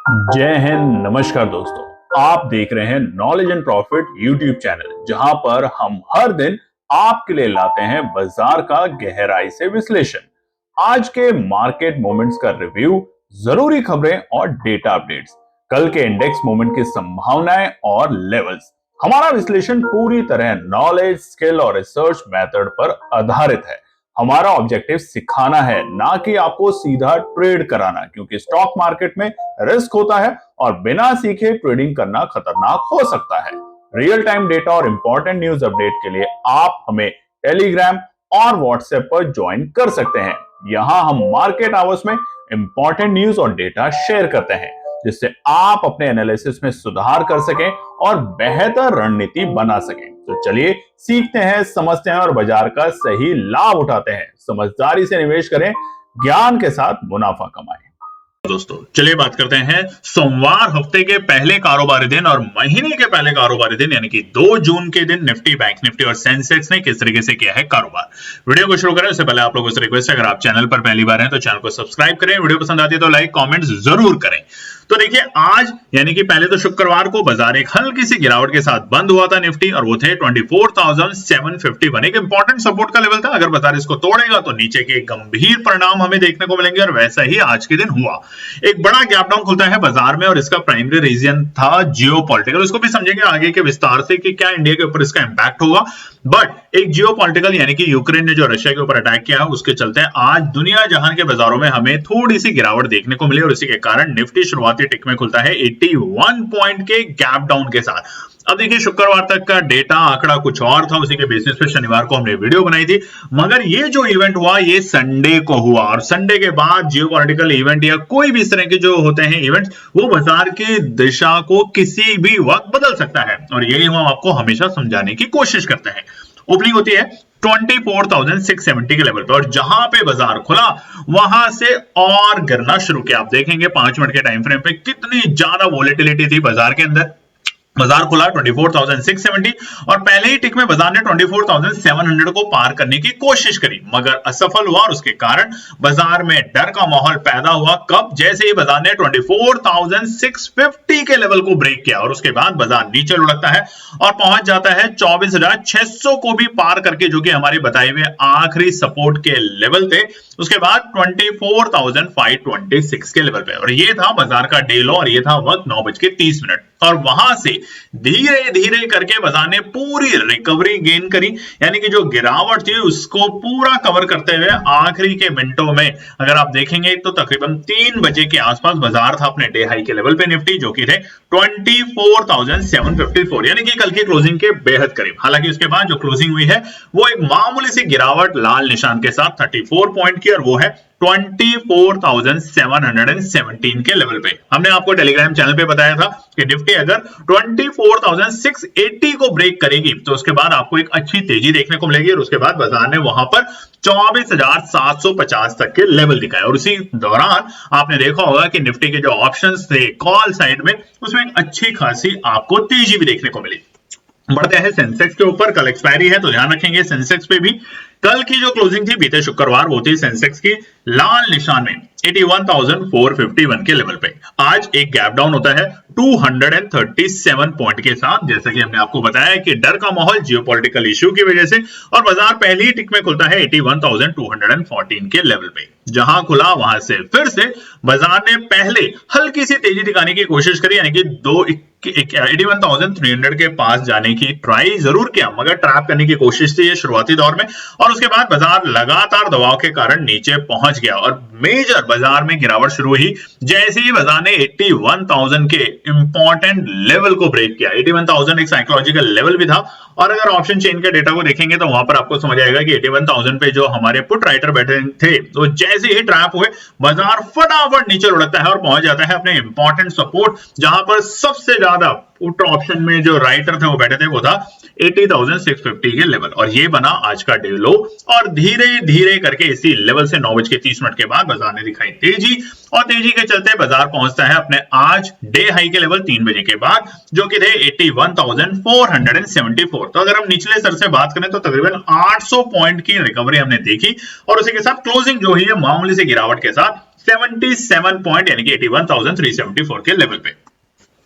जय हिंद। नमस्कार दोस्तों, आप देख रहे हैं knowledge and profit YouTube channel, जहां पर हम हर दिन आपके लिए लाते हैं बाजार का गहराई से विश्लेषण, आज के मार्केट मोमेंट्स का रिव्यू, जरूरी खबरें और डेटा अपडेट्स, कल के इंडेक्स मूवमेंट की संभावनाएं और लेवल्स। हमारा विश्लेषण पूरी तरह नॉलेज, स्किल और रिसर्च मेथड पर आधारित है। हमारा ऑब्जेक्टिव सिखाना है, ना कि आपको सीधा ट्रेड कराना, क्योंकि स्टॉक मार्केट में रिस्क होता है और बिना सीखे ट्रेडिंग करना खतरनाक हो सकता है। रियल टाइम डेटा और इंपॉर्टेंट न्यूज अपडेट के लिए आप हमें टेलीग्राम और व्हाट्सएप पर ज्वाइन कर सकते हैं। यहां हम मार्केट आवर्स में इंपॉर्टेंट न्यूज और डेटा शेयर करते हैं, जिससे आप अपने एनालिसिस में सुधार कर सकें और बेहतर रणनीति बना सकें। तो चलिए सीखते हैं, समझते हैं और बाजार का सही लाभ उठाते हैं। समझदारी से निवेश करें, ज्ञान के साथ मुनाफा कमाएं। दोस्तों चलिए बात करते हैं सोमवार हफ्ते के पहले कारोबारी दिन और महीने के पहले कारोबारी दिन यानी कि 2 जून के दिन निफ्टी, बैंक निफ्टी और सेंसेक्स ने किस तरीके से किया है कारोबार। वीडियो को शुरू करें उससे पहले आप लोगों से रिक्वेस्ट है, अगर आप चैनल पर पहली बार हैं तो चैनल को सब्सक्राइब करें, वीडियो पसंद आती है तो लाइक कमेंट्स जरूर करें। तो देखिए आज यानी कि पहले तो शुक्रवार को बाजार एक हल्की सी गिरावट के साथ बंद हुआ था निफ्टी, और वो थे 24,751। एक इंपॉर्टेंट सपोर्ट का लेवल था, अगर बाजार इसको तोड़ेगा तो नीचे के गंभीर परिणाम हमें देखने को मिलेंगे, और वैसा ही आज के दिन हुआ। एक बड़ा गैप डाउन खुलता है बाजार में और इसका प्राइमरी रीजन था जियोपॉलिटिकल। इसको भी समझेंगे आगे के विस्तार से कि क्या इंडिया के ऊपर इसका इंपैक्ट होगा। बट एक जियोपॉलिटिकल यानी कि यूक्रेन ने जो रशिया के ऊपर अटैक किया है उसके चलते आज दुनिया जहां के बाजारों में हमें थोड़ी सी गिरावट देखने को मिली, और इसी के कारण निफ्टी शुरुआती टिक में खुलता है 81 पॉइंट के गैप डाउन के साथ। अब देखिए शुक्रवार तक का डेटा आंकड़ा कुछ और था, उसी के बेसिस पे शनिवार को हमने वीडियो बनाई थी, मगर ये जो इवेंट हुआ ये संडे को हुआ, और संडे के बाद जियोपॉलिटिकल इवेंट या कोई भी इस तरह के जो होते हैं इवेंट्स, वो बाजार की दिशा को किसी भी वक्त बदल सकता है, और यही हम आपको हमेशा समझाने की कोशिश करते हैं। ओपनिंग होती है 24,670 के लेवल पे, और जहां पे बाजार खुला वहां से और गिरना शुरू किया। आप देखेंगे 5 मिनट के टाइम फ्रेम पे कितनी ज्यादा वोलेटिलिटी थी बाजार के अंदर। बाजार खुला 24,670 और पहले ही टिक में बाजार ने 24,700 को पार करने की कोशिश करी, मगर असफल हुआ, और उसके कारण बाजार में डर का माहौल पैदा हुआ। कब? जैसे ही बाजार ने 24,650 के लेवल को ब्रेक किया, और उसके बाद बाजार नीचे लुढ़कता है और पहुंच जाता है 24,600 को भी पार करके, जो कि हमारे बताए हुए आखिरी सपोर्ट के लेवल थे। उसके बाद 24,526 के लेवल पे, और ये था बाजार का डे लो, और ये था वक्त 9:30, और वहां से धीरे धीरे करके बाजार ने पूरी रिकवरी गेन करी, यानी कि जो गिरावट थी उसको पूरा कवर करते हुए आखिरी के मिनटों में अगर आप देखेंगे तो तकरीबन 3 बजे के आसपास बाजार था अपने डे हाई के लेवल पे निफ्टी, जो कि थे 24,754, यानी कि कल की क्लोजिंग के बेहद करीब। हालांकि उसके बाद जो क्लोजिंग हुई है वो एक मामूली सी गिरावट लाल निशान के साथ 34 पॉइंट की, और वो है 24,717 के लेवल पे। हमने आपको टेलीग्राम चैनल पे बताया था कि निफ्टी अगर 24,680 को ब्रेक करेगी तो उसके बाद आपको एक अच्छी तेजी देखने को मिलेगी, और उसके बाद बाजार ने वहां पर 24,750 तक के लेवल दिखाए, और उसी दौरान आपने देखा होगा कि निफ्टी के जो ऑप्शंस थे कॉल साइड में, उसमें एक अच्छी खासी आपको तेजी भी देखने को मिली। बढ़ते हैं सेंसेक्स के ऊपर, कल एक्सपायरी है तो ध्यान रखेंगे सेंसेक्स पे भी। कल की जो क्लोजिंग थी बीते शुक्रवार वो थी सेंसेक्स की लाल निशान में 81,451 के लेवल पे। आज एक गैप डाउन होता है 237 पॉइंट के साथ, जैसा कि हमने आपको बताया कि डर का माहौल जियोपॉलिटिकल इश्यू की वजह से, और बाजार पहली टिक में खुलता है 81,214 के लेवल पे। जहां खुला वहां से फिर से बाजार ने पहले हल्की सी तेजी दिखाने की कोशिश करी, यानी कि 81,300 के पास जाने की ट्राई जरूर किया, मगर ट्रैप करने की कोशिश थी ये शुरुआती दौर में, और उसके बाद बाजार लगातार दबाव के कारण नीचे पहुंच गया, और मेजर बाजार में गिरावट शुरू हुई जैसे ही बाजार ने 81,000 के इंपॉर्टेंट लेवल को ब्रेक किया। 81,000 एक साइकोलॉजिकल लेवल भी था, और अगर ऑप्शन चेन के डेटा को देखेंगे तो वहां पर आपको समझ आएगा कि 81,000 पे जो हमारे पुट राइटर बैठे थे तो जैसे ही ट्रैप हुए बाजार फटाफट नीचे लुढ़कता है और पहुंच जाता है अपने इंपॉर्टेंट सपोर्ट, जहां पर सबसे ज्यादा पुट ऑप्शन में जो राइटर थे वो बैठे थे, वो था 80,650 के लेवल, और ये बना आज का डे लो। और धीरे धीरे करके इसी लेवल से 9:30 के बाद बाजार ने दिखाई तेजी, और तेजी के चलते बाजार पहुंचता है अपने आज डे हाई के लेवल 3 बजे के बाद, जो कि थे 81,474। तो अगर हम निचले स्तर से बात करें तो तकरीबन 800 पॉइंट की रिकवरी हमने देखी, और उसी के साथ क्लोजिंग जो हुई है मामूली से गिरावट के साथ 77 पॉइंट यानी कि 81,374 के लेवल पे।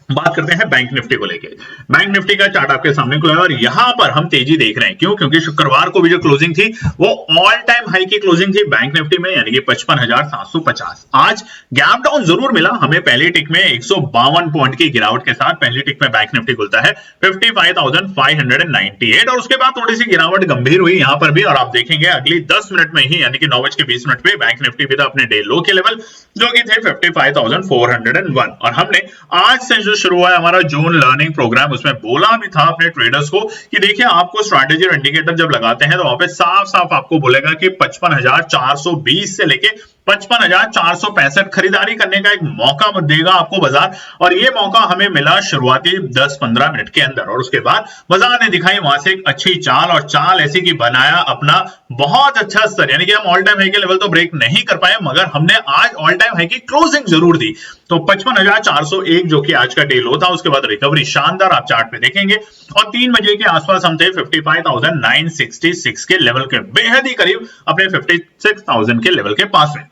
बात करते हैं बैंक निफ्टी को लेके। बैंक निफ्टी का चार्ट आपके सामने खुला है और यहां पर हम तेजी देख रहे हैं। क्यों? क्योंकि शुक्रवार को भी जो क्लोजिंग थी वो ऑल टाइम हाई की क्लोजिंग थी बैंक निफ्टी में, यानी कि 55,750। आज गैप डाउन जरूर मिला हमें पहली टिक में 152 पॉइंट की गिरावट के साथ। पहली टिक में बैंक निफ्टी खुलता है 55,598 और उसके बाद थोड़ी सी गिरावट गंभीर हुई यहां पर भी। और आप देखेंगे अगली 10 मिनट में ही यानी कि 9:20 पे बैंक निफ्टी भी था अपने डे लो के लेवल जो कि थे 55,401। और हमने आज से जो शुरू हुआ है हमारा जून लर्निंग प्रोग्राम, उसमें बोला भी था अपने ट्रेडर्स को कि देखिए आपको स्ट्रैटेजी और इंडिकेटर जब लगाते हैं तो वहां पे साफ साफ आपको बोलेगा कि 55,420 से लेके 55,465 खरीदारी करने का एक मौका देगा आपको बाजार। और ये मौका हमें मिला शुरुआती 10-15 मिनट के अंदर और उसके बाद बाजार ने दिखाई वहां से एक अच्छी चाल और चाल ऐसी की बनाया अपना बहुत अच्छा स्तर, यानी कि हम ऑल टाइम हाई के लेवल तो ब्रेक नहीं कर पाए मगर हमने आज ऑल टाइम हाई की क्लोजिंग जरूर दी। तो 55,401 जो कि आज का डे लो था, उसके बाद रिकवरी शानदार आप चार्ट पे देखेंगे और 3 बजे के आसपास हम थे 55,966 के लेवल के बेहद ही करीब अपने 56,000 के लेवल के पास में।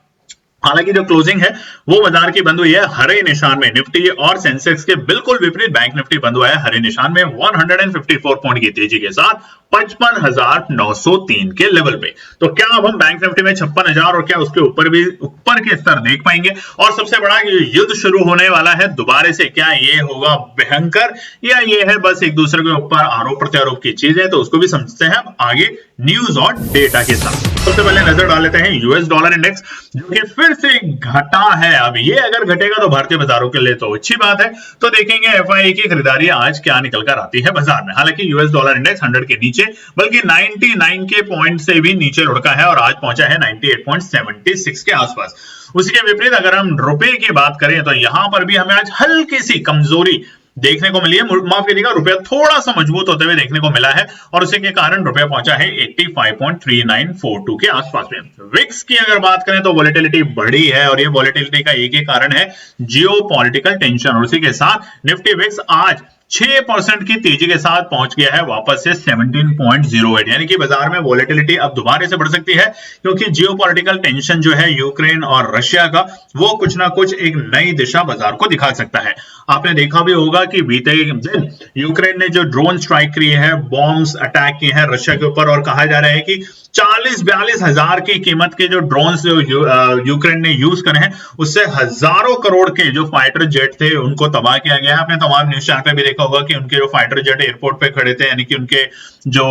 हालांकि जो क्लोजिंग है वो बाजार की बंद हुई है हरे निशान में। निफ्टी और सेंसेक्स के बिल्कुल विपरीत बैंक निफ्टी बंद हुआ है हरे निशान में 154 पॉइंट की तेजी के साथ 55,903 के लेवल पे। तो क्या अब हम बैंक निफ्टी में 56,000 और क्या उसके ऊपर भी ऊपर के स्तर देख पाएंगे? और सबसे बड़ा युद्ध शुरू होने वाला है दोबारा से, क्या ये होगा भयंकर या ये है बस एक दूसरे के ऊपर आरोप प्रत्यारोप की चीज है? तो उसको भी समझते हैं आगे न्यूज और डेटा के साथ। सबसे पहले नजर डाल लेते हैं यूएस डॉलर इंडेक्स जो कि फिर से घटा है। अब ये अगर घटेगा तो भारतीय बाजारों के लिए तो अच्छी बात है। तो देखेंगे एफआईआई की खरीदारी आज क्या निकल कर आती है बाजार में। हालांकि यूएस डॉलर इंडेक्स 100 के नीचे बल्कि 99 के पॉइंट से भी नीचे लुढ़का है और आज पहुंचा है 98.76 के आसपास। उसी के विपरीत अगर हम रुपए की बात करें तो यहां पर भी हमें आज हल्की सी कमजोरी देखने को मिली है। माफ कीजिएगा, रुपया थोड़ा सा मजबूत होते हुए देखने को मिला है और उसी के कारण रुपया पहुंचा है 85.3942 के आसपास में। विक्स की अगर बात करें तो वॉलेटिलिटी बढ़ी है और ये वॉलेटिलिटी का एक ही कारण है जियोपॉलिटिकल टेंशन। और उसी के साथ निफ्टी विक्स आज 6% की तेजी के साथ पहुंच गया है वापस से 17.08, यानी कि बाजार में वॉलेटिलिटी अब दोबारा से बढ़ सकती है क्योंकि जियोपॉलिटिकल टेंशन जो है यूक्रेन और रशिया का वो कुछ ना कुछ एक नई दिशा बाजार को दिखा सकता है। आपने देखा भी होगा कि बीते दिन यूक्रेन ने जो ड्रोन स्ट्राइक की है, बॉम्ब्स अटैक किए हैं रशिया के ऊपर और कहा जा रहा है कि 40-42 हजार की कीमत के जो ड्रोन्स यूक्रेन ने यूज करे हैं उससे हजारों करोड़ के जो फाइटर जेट थे उनको तबाह किया गया है। आपने तमाम न्यूज चैनल पे भी देखा होगा कि उनके जो फाइटर जेट एयरपोर्ट पे खड़े थे, यानी कि उनके जो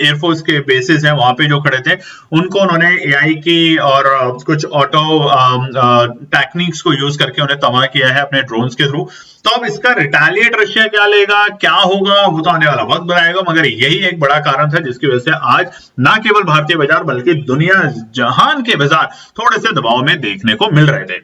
एयरफोर्स के बेसिस हैं वहां पे जो खड़े थे उनको उन्होंने एआई की और कुछ ऑटो टेक्निक्स को यूज करके उन्हें तबाह किया है अपने ड्रोन्स के थ्रू। तो अब इसका रिटेलिएट रशिया क्या लेगा, क्या होगा, वो तो आने वाला वक्त बताएगा। मगर यही एक बड़ा कारण था जिसकी वजह से आज ना केवल भारतीय बाजार बल्कि दुनिया जहान के बाजार थोड़े से दबाव में देखने को मिल रहे थे।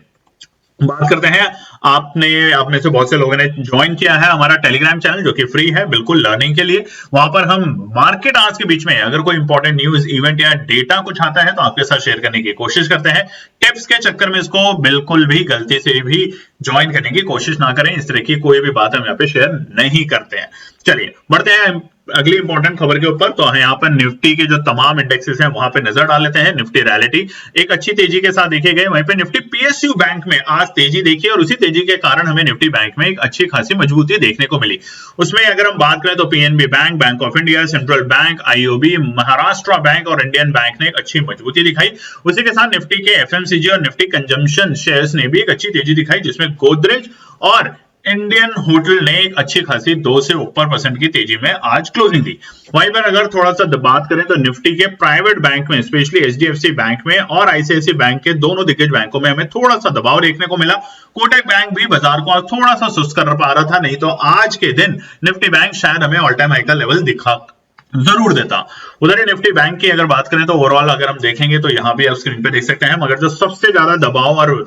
बात करते हैं, आप में से बहुत से लोगों ने ज्वाइन किया है हमारा टेलीग्राम चैनल जो कि फ्री है बिल्कुल लर्निंग के लिए। वहां पर हम मार्केट आज के बीच में अगर कोई इंपॉर्टेंट न्यूज इवेंट या डेटा कुछ आता है तो आपके साथ शेयर करने की कोशिश करते हैं। टिप्स के चक्कर में इसको बिल्कुल भी गलती से भी ज्वाइन करने की कोशिश ना करें। इस तरह की कोई भी बात हम यहाँ पे शेयर नहीं करते हैं। चलिए बढ़ते हैं अगली इंपॉर्टेंट खबर के ऊपर। तो यहाँ पर निफ्टी के जो तमाम इंडेक्सेस हैं वहां पे नजर डाल लेते हैं। निफ्टी रैलिटी एक अच्छी तेजी के साथ देखे गए, वहीं पे निफ्टी पीएसयू बैंक में आज तेजी देखी और उसी तेजी के कारण हमें निफ्टी बैंक में एक अच्छी खासी मजबूती देखने को मिली। उसमें अगर हम बात करें तो PNB bank, bank of India, central bank, IOB, Maharashtra bank और इंडियन बैंक ने एक अच्छी मजबूती दिखाई। उसी के साथ निफ्टी के एफएमसीजी और निफ्टी कंजम्पशन शेयर्स ने भी एक अच्छी तेजी दिखाई जिसमें गोदरेज और इंडियन होटल ने एक अच्छी खासी 2 से ऊपर % की तेजी में आज क्लोजिंग दी। वहीं पर अगर थोड़ा सा बात करें तो निफ्टी के प्राइवेट बैंक में स्पेशली एचडीएफसी बैंक में और आईसीआईसीआई बैंक के दोनों दिग्गज बैंकों में हमें थोड़ा सा दबाव देखने को मिला। कोटक बैंक भी बाजार को आज थोड़ा सा सुस्त कर पा रहा था, नहीं तो आज के दिन निफ्टी बैंक शायद हमें ऑल टाइम हाई का लेवल दिखा जरूर देता। उधर ही निफ्टी बैंक की अगर बात करें तो ओवरऑल अगर हम देखेंगे तो यहाँ भी आप स्क्रीन पे देख सकते हैं, मगर जो सबसे ज्यादा दबाव और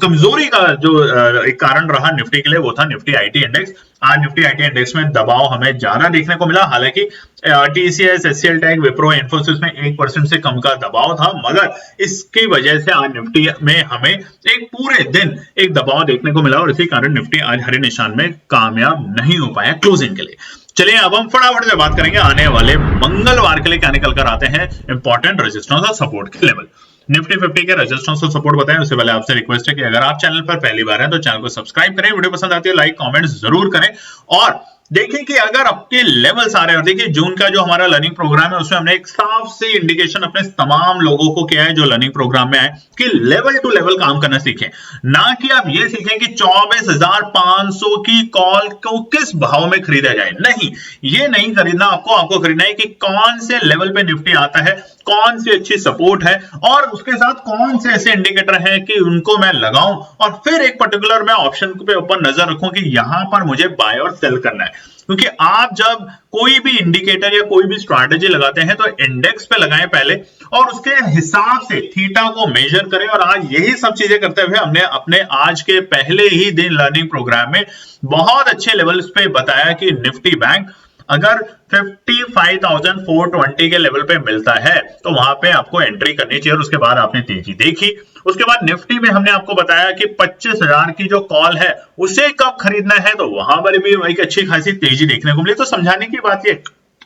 कमजोरी का जो एक कारण रहा निफ्टी के लिए वो था निफ्टी आईटी इंडेक्स। आज निफ्टी आईटी इंडेक्स में दबाव हमें ज्यादा देखने को मिला। हालांकि TCS, HCL tech, Wipro, Infosys में 1% से कम का दबाव था, मगर इसकी वजह से आज निफ्टी में हमें एक पूरे दिन एक दबाव देखने को मिला और इसी कारण निफ्टी आज हरे निशान में कामयाब नहीं हो पाया क्लोजिंग के लिए। चलिए अब हम फटाफट से बात करेंगे आने वाले मंगलवार के लिए क्या निकल कर आते हैं इंपॉर्टेंट रेजिस्टेंस और सपोर्ट के लेवल। निफ्टी 50 के रेजिस्टेंस को सपोर्ट बताएं। उससे पहले आपसे रिक्वेस्ट है कि अगर आप चैनल पर पहली बार हैं तो चैनल को सब्सक्राइब करें, वीडियो पसंद आती है लाइक कमेंट जरूर करें और देखें कि अगर आपके लेवल्स आ रहे हैं। और देखिए जून का जो हमारा लर्निंग प्रोग्राम है उसमें हमने एक साफ से इंडिकेशन अपने तमाम लोगों को किया है जो लर्निंग प्रोग्राम में आए कि लेवल टू लेवल काम करना सीखें, ना कि आप ये सीखें कि 24,500 की कॉल को किस भाव में खरीदा जाए। नहीं, ये नहीं खरीदना आपको खरीदना है कि कौन से लेवल पे निफ्टी आता है, कौन सी अच्छी सपोर्ट है और उसके साथ कौन से ऐसे इंडिकेटर हैं कि उनको मैं लगाऊं और फिर एक पर्टिकुलर मैं ऑप्शन पे ऊपर नजर रखूं कि यहां पर मुझे बाय और सेल करना है। क्योंकि आप जब कोई भी इंडिकेटर या कोई भी स्ट्रैटेजी लगाते हैं तो इंडेक्स पे लगाएं पहले और उसके हिसाब से थीटा को मेजर करें। और आज यही सब चीजें करते हुए हमने अपने आज के पहले ही दिन लर्निंग प्रोग्राम में बहुत अच्छे लेवल्स पे बताया कि निफ्टी बैंक अगर 55,420 के लेवल पे मिलता है तो वहां पे आपको एंट्री करनी चाहिए। और उसके बाद आपने तेजी देखी। उसके बाद निफ्टी में हमने आपको बताया कि 25,000 की जो कॉल है उसे कब खरीदना है, तो वहां पर भी एक अच्छी खासी तेजी देखने को मिली। तो समझाने की बात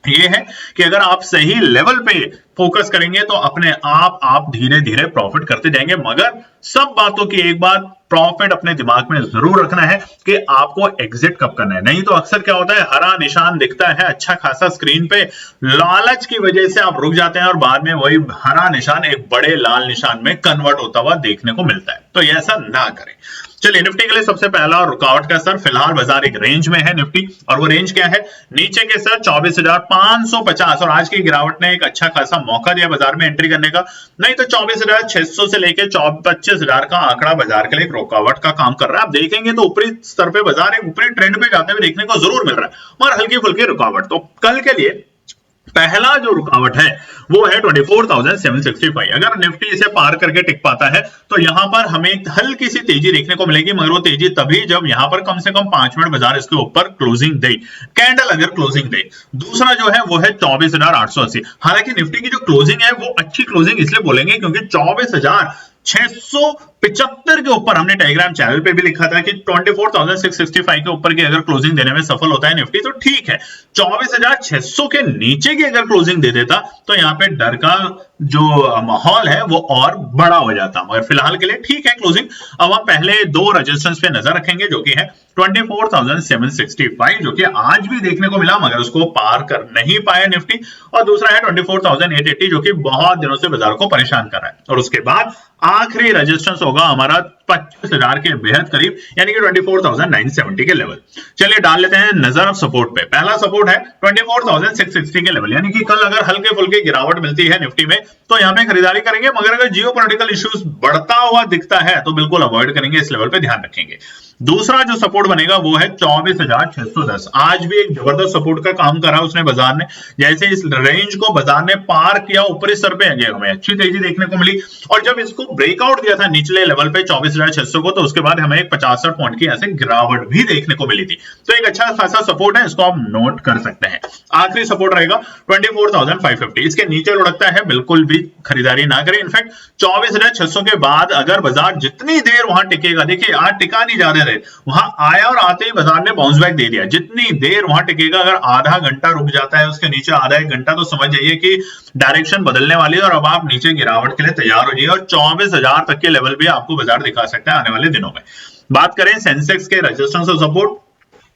ये है कि अगर आप सही लेवल पे फोकस करेंगे तो अपने आप धीरे धीरे प्रॉफिट करते जाएंगे। मगर सब बातों की एक बात, प्रॉफिट अपने दिमाग में जरूर रखना है कि आपको एग्जिट कब करना है। नहीं तो अक्सर क्या होता है, हरा निशान दिखता है अच्छा खासा स्क्रीन पे, लालच की वजह से आप रुक जाते हैं और बाद में वही हरा निशान एक बड़े लाल निशान में कन्वर्ट होता हुआ देखने को मिलता है। तो ऐसा ना करें। चलिए निफ्टी के लिए सबसे पहला रुकावट का स्तर, फिलहाल बाजार एक रेंज में है निफ्टी और वो रेंज क्या है, नीचे के स्तर 24,550 और आज की गिरावट ने एक अच्छा खासा मौका दिया बाजार में एंट्री करने का। नहीं तो 24,600 से लेकर 25,000 का आंकड़ा बाजार के लिए रुकावट का काम कर रहा है। आप देखेंगे तो ऊपरी स्तर पे बाजार एक ऊपरी ट्रेंड पे जाते हुए देखने को जरूर मिल रहा है और हल्की फुल्की रुकावट। तो कल के लिए पहला जो रुकावट है वो है 24,765। अगर निफ्टी इसे पार करके टिक पाता है तो यहां पर हमें हल्की सी तेजी देखने को मिलेगी, मगर वो तेजी तभी जब यहां पर कम से कम 5 मिनट बाजार इसके ऊपर क्लोजिंग दे, कैंडल अगर क्लोजिंग दे। दूसरा जो है वो है 24,880। हालांकि निफ्टी की जो क्लोजिंग है वो अच्छी क्लोजिंग इसलिए बोलेंगे क्योंकि 24,675 के ऊपर हमने टेलीग्राम चैनल पे भी लिखा था कि 24,665 के ऊपर की अगर क्लोजिंग देने में सफल होता है निफ्टी तो ठीक है। 24,600 के नीचे की अगर क्लोजिंग दे देता तो यहाँ पे डर का जो माहौल है वो और बड़ा हो जाता, मगर फिलहाल के लिए ठीक है क्लोजिंग। अब हम पहले दो रेजिस्टेंस पे नजर रखेंगे जो कि है 24,765 जो कि आज भी देखने को मिला मगर उसको पार कर नहीं पाया निफ्टी, और दूसरा है 24,880 जो कि बहुत दिनों से बाजार को परेशान कर रहा है। और उसके बाद आखिरी रेजिस्टेंस होगा हमारा 25,000 के बेहद करीब यानी कि 24,970 के लेवल। चलिए डाल लेते हैं नजर सपोर्ट पे। पहला सपोर्ट है 24,660 के लेवल, यानी कि कल अगर हल्के फुल्के गिरावट मिलती है निफ्टी में तो यहां पे खरीदारी करेंगे, मगर अगर जियोपॉलिटिकल इश्यूज बढ़ता हुआ दिखता है तो बिल्कुल अवॉइड करेंगे, इस लेवल पे ध्यान रखेंगे। दूसरा जो सपोर्ट बनेगा वो है 24,610। आज भी एक जबरदस्त सपोर्ट का काम करा उसने बाजार ने, जैसे इस रेंज को बाजार ने पार किया ऊपरी स्तर पे हमें अच्छी तेजी देखने को मिली और जब इसको ब्रेकआउट दिया था निचले लेवल पे 24,600 को तो उसके बाद हमें एक 65 पॉइंट की यहां से गिरावट भी देखने को मिली थी। तो एक अच्छा खासा सपोर्ट है, इसको आप नोट कर सकते हैं। आखिरी सपोर्ट रहेगा 24,550। इसके नीचे लुढ़कता है बिल्कुल भी खरीदारी ना करें। इनफैक्ट 24,600 के बाद अगर बाजार जितनी देर वहां टिकेगा, देखिए आज टिका नहीं जा रहे, वहां आया और आते ही बाजार ने बाउंस बैक दे दिया। जितनी देर वहां टिकेगा, अगर आधा घंटा रुक जाता है उसके नीचे आधा एक घंटा, तो समझ जाइए कि डायरेक्शन बदलने वाली है और अब आप नीचे गिरावट के लिए तैयार हो जाइए और 24,000 तक के लेवल भी आपको बाजार दिखा सकता है आने वाले दिनों में। बात करें सेंसेक्स के रेजिस्टेंस और सपोर्ट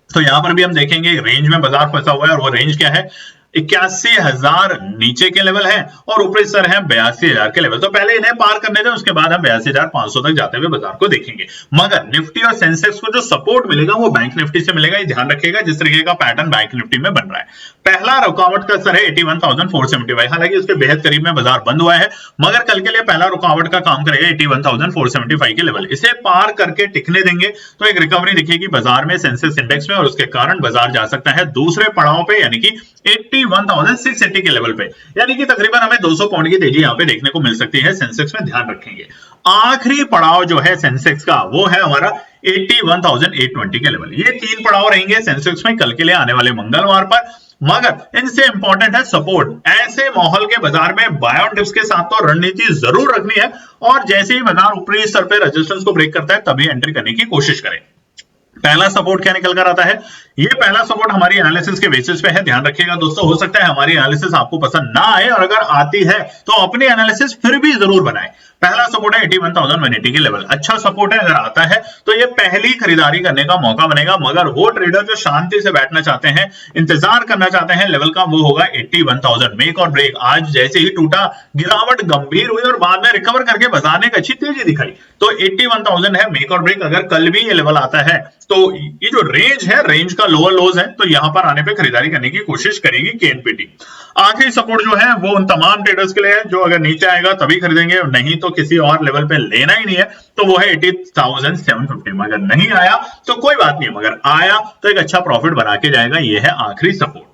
तो यहां पर भी हम देखेंगे रेंज में बाजार फंसा हुआ है और वो रेंज क्या है, 81,000 नीचे के लेवल है और ऊपरी स्तर है 82,000 के लेवल। तो पहले इन्हें पार करने दें, उसके बाद हम 82,500 तक जाते हुए बाजार को देखेंगे। मगर निफ्टी और सेंसेक्स को जो सपोर्ट मिलेगा वो बैंक निफ्टी से मिलेगा, ये ध्यान रखिएगा जिस तरीके का पैटर्न बैंक निफ्टी में बन रहा है। पहला रुकावट का स्तर है 81,475। हालांकि उसके बेहद करीब में बाजार बंद हुआ है, मगर कल के लिए पहला रुकावट का काम करेगा 81,475 के लेवल। इसे पार करके टिकने देंगे तो एक रिकवरी दिखेगी बाजार में, सेंसेक्स इंडेक्स में, और उसके कारण बाजार जा सकता है दूसरे पड़ाव पे यानी कि 81,680 के लेवल पे, यानी कि तकरीबन हमें 200 पॉइंट की तेजी यहां पे देखने को मिल सकती है सेंसेक्स में, ध्यान रखेंगे। आखिरी पड़ाव जो है सेंसेक्स का वो है हमारा 81,820 के लेवल। ये तीन पड़ाव रहेंगे सेंसेक्स में कल के लिए आने वाले मंगलवार पर, मगर इनसे इंपॉर्टेंट है सपोर्ट। ऐसे माहौल के बाजार में बाय ऑन डिप्स के साथ तो रणनीति जरूर रखनी है और जैसे ही बाजार ऊपरी स्तर पे रेजिस्टेंस को ब्रेक करता है तभी एंट्री करने की कोशिश करें। पहला सपोर्ट क्या निकल कर आता है ये पहला सपोर्ट हमारी एनालिसिस के बेसिस पे है, ध्यान रखिएगा दोस्तों। हो सकता है हमारी एनालिसिस आपको पसंद ना आए, और अगर आती है तो अपनी एनालिसिस फिर भी जरूर बनाएं। पहला सपोर्ट है 81,180 के लेवल, अच्छा सपोर्ट है। अगर आता है तो ये पहली खरीदारी करने का मौका बनेगा, मगर वो ट्रेडर जो शांति से बैठना चाहते हैं, इंतजार करना चाहते हैं लेवल का, वो होगा 81,000। मेक और ब्रेक। आज जैसे ही टूटा, गिरावट गंभीर हुई और बाद में रिकवर करके बाजार ने एक अच्छी तेजी दिखाई, तो 81,000 है मेक और ब्रेक। अगर कल भी ये लेवल आता है तो ये जो रेंज है, रेंज का लोअर लोज है, तो यहां पर आने पे खरीदारी करने की कोशिश करेगी केएनपीटी। आखिरी सपोर्ट जो है वो उन तमाम ट्रेडर्स के लिए है जो अगर नीचे आएगा तभी खरीदेंगे, नहीं तो किसी और लेवल पे लेना ही नहीं है, तो वो है 80,750। मगर नहीं आया तो कोई बात नहीं, मगर आया तो एक अच्छा प्रॉफिट बना के जाएगा। ये है आखिरी सपोर्ट।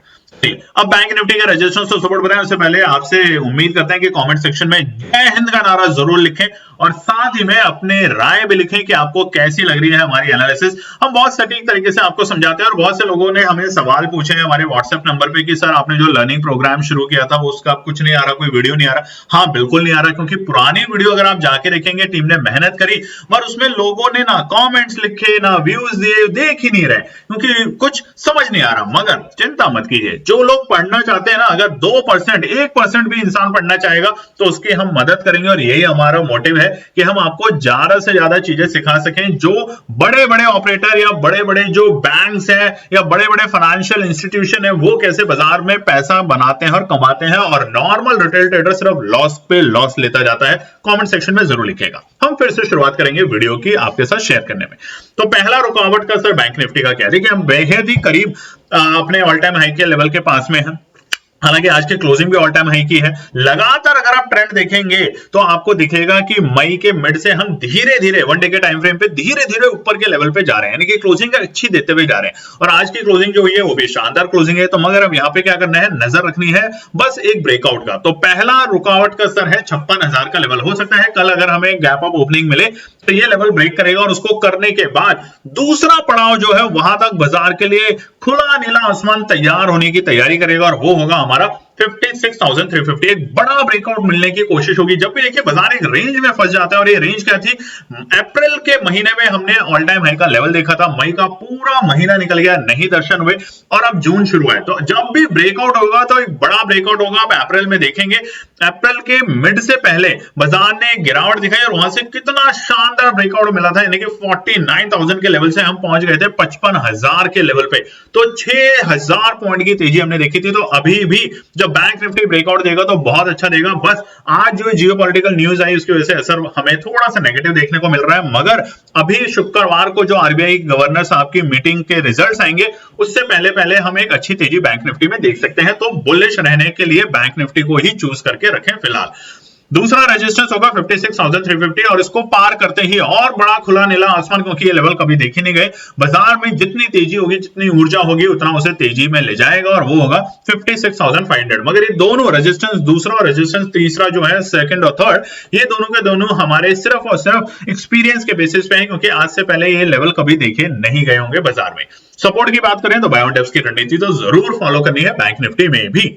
अब बैंक निफ्टी के रजिस्ट्रेशन से सपोर्ट बताएं उससे पहले आपसे उम्मीद करते हैं कि कमेंट सेक्शन में जय हिंद का नारा जरूर लिखें, और साथ ही में अपने राय भी लिखें कि आपको कैसी लग रही है हमारी एनालिसिस। हम बहुत सटीक तरीके से आपको समझाते हैं, और बहुत से लोगों ने हमें सवाल पूछे हैं हमारे व्हाट्सएप नंबर पे कि सर आपने जो लर्निंग प्रोग्राम शुरू किया था वो उसका कुछ नहीं आ रहा, कोई वीडियो नहीं आ रहा। हाँ, बिल्कुल नहीं आ रहा, क्योंकि पुरानी वीडियो अगर आप जाके देखेंगे, टीम ने मेहनत करी, पर उसमें लोगों ने ना कॉमेंट्स लिखे ना व्यूज दिए, देख ही नहीं रहे, क्योंकि कुछ समझ नहीं आ रहा। मगर चिंता मत कीजिए, जो लोग पढ़ना चाहते हैं ना, अगर 2% 1% भी इंसान पढ़ना चाहेगा तो उसकी हम मदद करेंगे, और यही हमारा मोटिव है कि हम आपको ज्यादा से ज्यादा चीजें सिखा सकें। जो बड़े बड़े ऑपरेटर या बड़े बड़े जो बैंक्स हैं या बड़े बड़े फाइनेंशियल इंस्टीट्यूशन है, वो कैसे बाजार में पैसा बनाते हैं और कमाते हैं, और नॉर्मल रिटेल ट्रेडर सिर्फ लॉस पे लॉस लेता जाता है। कमेंट सेक्शन में जरूर लिखेगा। हम फिर से शुरुआत करेंगे वीडियो की आपके साथ शेयर करने में। तो पहला रुकावट का सर बैंक निफ्टी का क्या है? देखिए, हम बेहद ही करीब अपने ऑल टाइम हाई के लेवल के पास में है। हालांकि आज की क्लोजिंग भी ऑल टाइम हाई की है। लगातार अगर आप ट्रेंड देखेंगे तो आपको दिखेगा कि मई के मिड से हम धीरे धीरे वन डे के टाइम फ्रेम पे धीरे धीरे ऊपर के लेवल पे जा रहे हैं, यानी कि क्लोजिंग अच्छी देते हुए जा रहे हैं। और आज की क्लोजिंग जो हुई है वो भी शानदार क्लोजिंग है। तो मगर अब यहाँ पे क्या करना है, नजर रखनी है बस एक ब्रेकआउट का। तो पहला रुकावट का स्तर है 56,000 का लेवल। हो सकता है कल अगर हमें गैप अप ओपनिंग मिले तो ये लेवल ब्रेक करेगा, और उसको करने के बाद दूसरा पड़ाव जो है वहां तक बाजार के लिए खुला नीला आसमान तैयार होने की तैयारी करेगा, और वो होगा हमारा 56,350। एक बड़ा ब्रेकआउट मिलने की कोशिश होगी। जब भी देखिए बाजार एक रेंज में फंस जाता है, और ये रेंज क्या थी, अप्रैल के महीने में हमने ऑल टाइम हाई का लेवल देखा था, मई का पूरा महीना निकल गया, नहीं दर्शन हुए, और अब जून शुरू है। तो जब भी ब्रेकआउट होगा तो एक बड़ा ब्रेकआउट होगा। आप अप्रैल में देखेंगे, अप्रैल के मिड से पहले बाजार ने गिरावट दिखाई, और वहां से कितना शानदार ब्रेकआउट मिला था, यानी कि 49,000 के लेवल से हम पहुंच गए थे 55,000 के लेवल पे। तो 6,000 पॉइंट की तेजी हमने देखी थी। तो अभी भी जब बैंक निफ्टी ब्रेकआउट देगा तो बहुत अच्छा देगा। बस आज जो जियोपॉलिटिकल न्यूज आई उसकी वजह से असर हमें थोड़ा सा नेगेटिव देखने को मिल रहा है, मगर अभी शुक्रवार को जो आरबीआई गवर्नर साहब की मीटिंग के रिजल्ट्स आएंगे, उससे पहले पहले हम एक अच्छी तेजी बैंक निफ्टी में देख सकते हैं। तो बुलिश रहने के लिए बैंक निफ्टी को ही चूज करके रखें फिलहाल। दूसरा रेजिस्टेंस होगा 56,350, और इसको पार करते ही और बड़ा खुला नीला आसमान, क्योंकि ये लेवल कभी देखे नहीं गए। बाजार में जितनी तेजी होगी, जितनी ऊर्जा होगी, उतना उसे तेजी में ले जाएगा, और वो होगा 56,500। मगर ये दोनों रेजिस्टेंस, दूसरा और रेजिस्टेंस तीसरा जो है सेकंड और थर्ड, ये दोनों के दोनों हमारे सिर्फ और सिर्फ एक्सपीरियंस के बेसिस पे हैं, क्योंकि आज से पहले ये लेवल कभी देखे नहीं गए होंगे बाजार में। सपोर्ट की बात करें तो बाय ऑन डिप्स की रणनीति तो जरूर फॉलो करनी है बैंक निफ्टी में भी।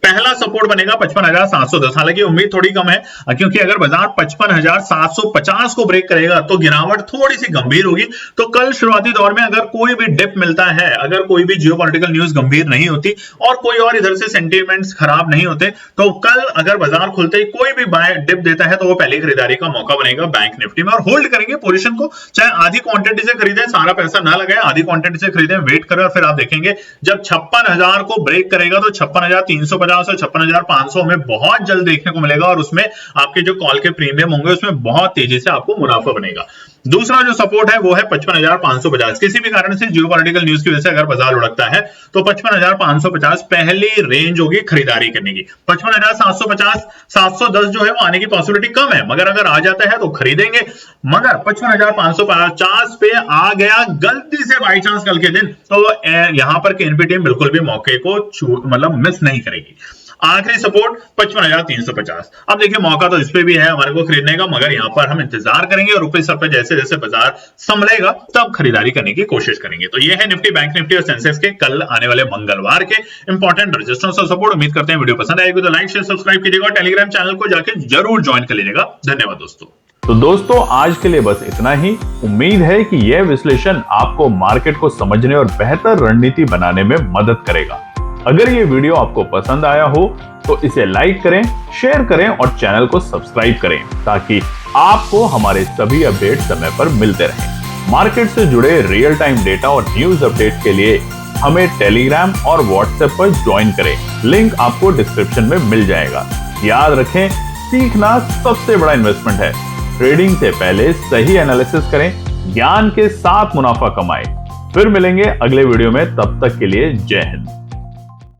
पहला सपोर्ट बनेगा 55,710। हालांकि उम्मीद थोड़ी कम है, क्योंकि अगर बाजार 55,750 को ब्रेक करेगा तो गिरावट थोड़ी सी गंभीर होगी। तो कल शुरुआती दौर में अगर कोई भी डिप मिलता है, अगर कोई भी जियोपॉलिटिकल न्यूज गंभीर नहीं होती और कोई और इधर से सेंटीमेंट्स खराब नहीं होते, तो कल अगर बाजार खुलते ही कोई भी बाय डिप देता है तो वो पहली खरीदारी का मौका बनेगा बैंक निफ्टी में, और होल्ड करेंगे पोजीशन को। चाहे आधी क्वांटिटी से खरीदें, सारा पैसा ना लगाए, आधी क्वांटिटी से खरीदें, वेट करें, और फिर आप देखेंगे जब 56,000 को ब्रेक करेगा तो 56,350 और 56,500 में बहुत जल्द देखने को मिलेगा, और उसमें आपके जो कॉल के प्रीमियम होंगे उसमें बहुत तेजी से आपको मुनाफा बनेगा। दूसरा जो सपोर्ट है वो है 55,550। किसी भी कारण से जियोपॉलिटिकल न्यूज की वजह से अगर बाजार लुढ़कता है तो 55,550 पहली रेंज होगी खरीदारी करने की। 55,750 710 जो है वो आने की पॉसिबिलिटी कम है, मगर अगर आ जाता है तो खरीदेंगे। मगर 55,550 पे आ गया गलती से बाई चांस कल के दिन, तो यहां पर केएनपी टीम बिल्कुल भी मौके को मतलब मिस नहीं करेगी। आखिरी सपोर्ट 55,350। अब देखिए मौका तो इस पे भी है हमारे को खरीदने का, मगर यहां पर हम इंतजार करेंगे और ऊपर सब पे जैसे जैसे बाजार संभलेगा तब खरीदारी करने की कोशिश करेंगे। तो ये है निफ्टी, बैंक निफ्टी और सेंसेक्स के कल आने वाले मंगलवार के इंपॉर्टेंट रजिस्टर्स और सपोर्ट। उम्मीद करते हैं वीडियो पसंद आएगी तो लाइक शेयर सब्सक्राइब कीजिएगा, टेलीग्राम चैनल को जाके जरूर ज्वाइन कर लीजिएगा। धन्यवाद दोस्तों। तो दोस्तों आज के लिए बस इतना ही। उम्मीद है कि यह विश्लेषण आपको मार्केट को समझने और बेहतर रणनीति बनाने में मदद करेगा। अगर ये वीडियो आपको पसंद आया हो तो इसे लाइक करें, शेयर करें और चैनल को सब्सक्राइब करें ताकि आपको हमारे सभी अपडेट समय पर मिलते रहें। मार्केट से जुड़े रियल टाइम डेटा और न्यूज अपडेट के लिए हमें टेलीग्राम और व्हाट्सएप पर ज्वाइन करें। लिंक आपको डिस्क्रिप्शन में मिल जाएगा। याद रखें, सीखना सबसे बड़ा इन्वेस्टमेंट है। ट्रेडिंग से पहले सही एनालिसिस करें, ज्ञान के साथ मुनाफा कमाएं। फिर मिलेंगे अगले वीडियो में, तब तक के लिए जय हिंद।